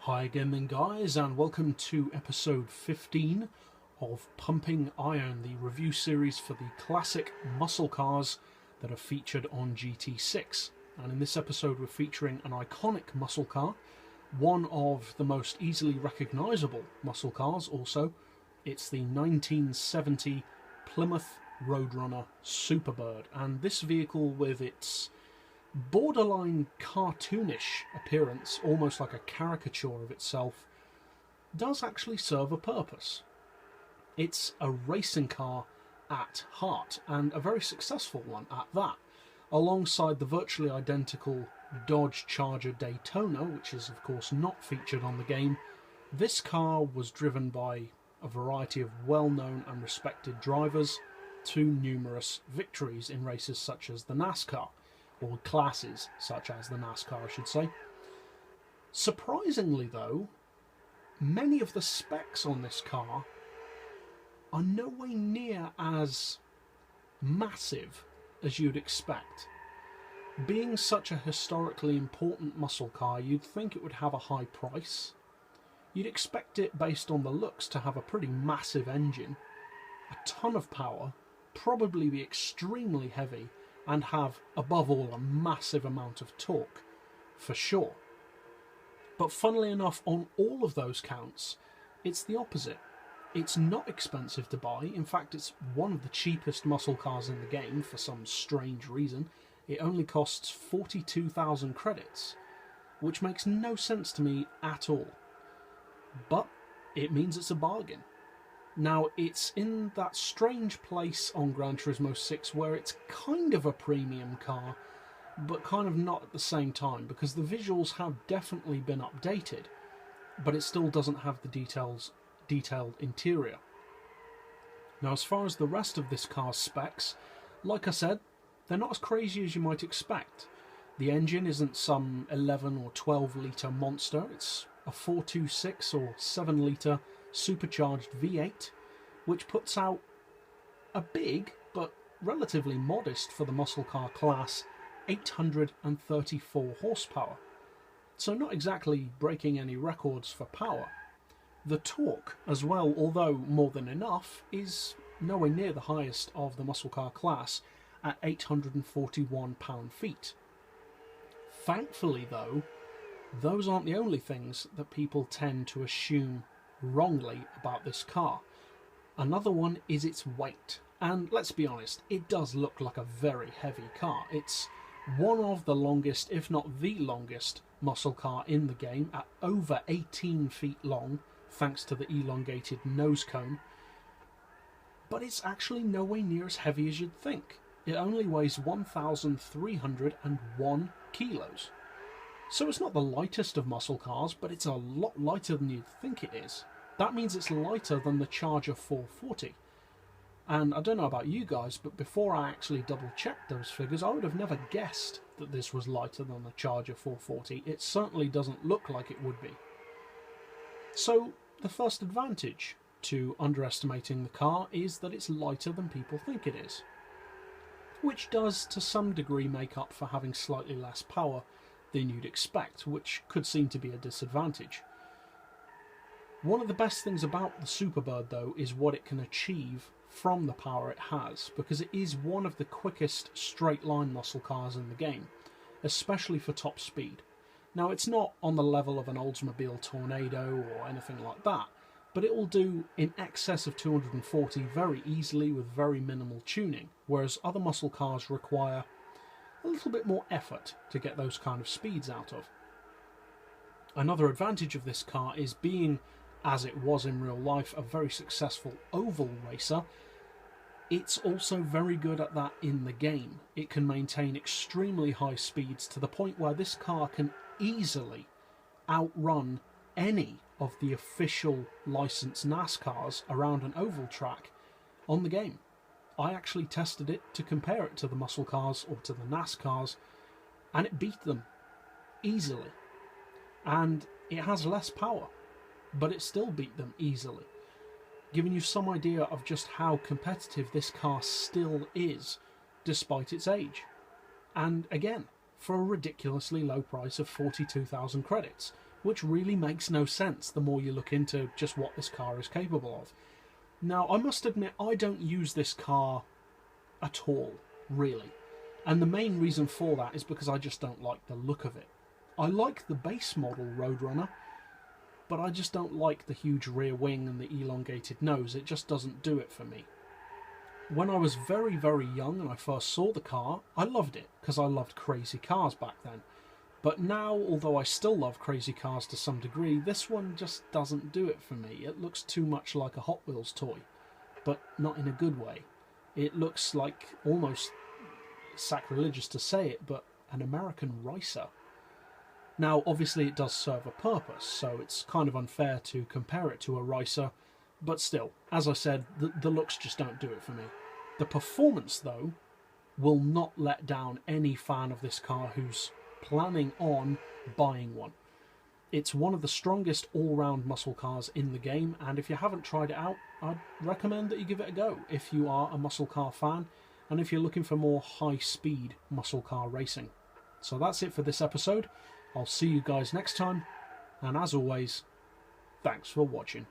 Hi again then guys, and welcome to episode 15 of Pumping Iron, the review series for the classic muscle cars that are featured on GT6. And in this episode we're featuring an iconic muscle car, one of the most easily recognisable muscle cars also. It's the 1970 Plymouth Roadrunner Superbird, and this vehicle, with its borderline cartoonish appearance, almost like a caricature of itself, does actually serve a purpose. It's a racing car at heart, and a very successful one at that. Alongside the virtually identical Dodge Charger Daytona, which is of course not featured on the game, this car was driven by a variety of well-known and respected drivers to numerous victories in races such as the NASCAR, or classes such as the NASCAR, I should say. Surprisingly though, many of the specs on this car are nowhere near as massive as you'd expect. Being such a historically important muscle car, you'd think it would have a high price. You'd expect it, based on the looks, to have a pretty massive engine, a ton of power, probably be extremely heavy, and have, above all, a massive amount of torque, for sure. But funnily enough, on all of those counts, it's the opposite. It's not expensive to buy. In fact, it's one of the cheapest muscle cars in the game for some strange reason. It only costs 42,000 credits, which makes no sense to me at all. But it means it's a bargain. Now, it's in that strange place on Gran Turismo 6 where it's kind of a premium car, but kind of not at the same time, because the visuals have definitely been updated, but it still doesn't have the detailed interior. Now, as far as the rest of this car's specs, like I said, they're not as crazy as you might expect. The engine isn't some 11 or 12 litre monster. It's a 426 or 7 litre Supercharged V8, which puts out a big, but relatively modest for the muscle car class, 834 horsepower. So not exactly breaking any records for power. The torque as well, although more than enough, is nowhere near the highest of the muscle car class at 841 pound-feet. Thankfully though, those aren't the only things that people tend to assume wrongly about this car. Another one is its weight, and let's be honest, it does look like a very heavy car. It's one of the longest, if not the longest, muscle car in the game, at over 18 feet long, thanks to the elongated nose cone. But it's actually nowhere near as heavy as you'd think. It only weighs 1,301 kilos. So it's not the lightest of muscle cars, but it's a lot lighter than you'd think it is. That means it's lighter than the Charger 440. And I don't know about you guys, but before I actually double-checked those figures, I would have never guessed that this was lighter than the Charger 440. It certainly doesn't look like it would be. So the first advantage to underestimating the car is that it's lighter than people think it is, which does to some degree make up for having slightly less power than you'd expect, which could seem to be a disadvantage. One of the best things about the Superbird though is what it can achieve from the power it has, because it is one of the quickest straight line muscle cars in the game, especially for top speed. Now, it's not on the level of an Oldsmobile Tornado or anything like that, but it will do in excess of 240 very easily with very minimal tuning, whereas other muscle cars require a little bit more effort to get those kind of speeds out of. Another advantage of this car is being, as it was in real life, a very successful oval racer. It's also very good at that in the game. It can maintain extremely high speeds to the point where this car can easily outrun any of the official licensed NASCARs around an oval track on the game. I actually tested it to compare it to the muscle cars or to the NASCARs, and it beat them easily. And it has less power, but it still beat them easily, giving you some idea of just how competitive this car still is, despite its age. And again, for a ridiculously low price of 42,000 credits, which really makes no sense the more you look into just what this car is capable of. Now, I must admit, I don't use this car at all, really. And the main reason for that is because I just don't like the look of it. I like the base model Roadrunner, but I just don't like the huge rear wing and the elongated nose. It just doesn't do it for me. When I was very, very young and I first saw the car, I loved it, because I loved crazy cars back then. But now, although I still love crazy cars to some degree, this one just doesn't do it for me. It looks too much like a Hot Wheels toy, but not in a good way. It looks like, almost sacrilegious to say it, but an American racer. Now, obviously it does serve a purpose, so it's kind of unfair to compare it to a racer, but still, as I said, the looks just don't do it for me. The performance, though, will not let down any fan of this car who's planning on buying one. It's one of the strongest all-round muscle cars in the game, and if you haven't tried it out, I'd recommend that you give it a go if you are a muscle car fan and if you're looking for more high-speed muscle car racing. So that's it for this episode. I'll see you guys next time, and as always, thanks for watching.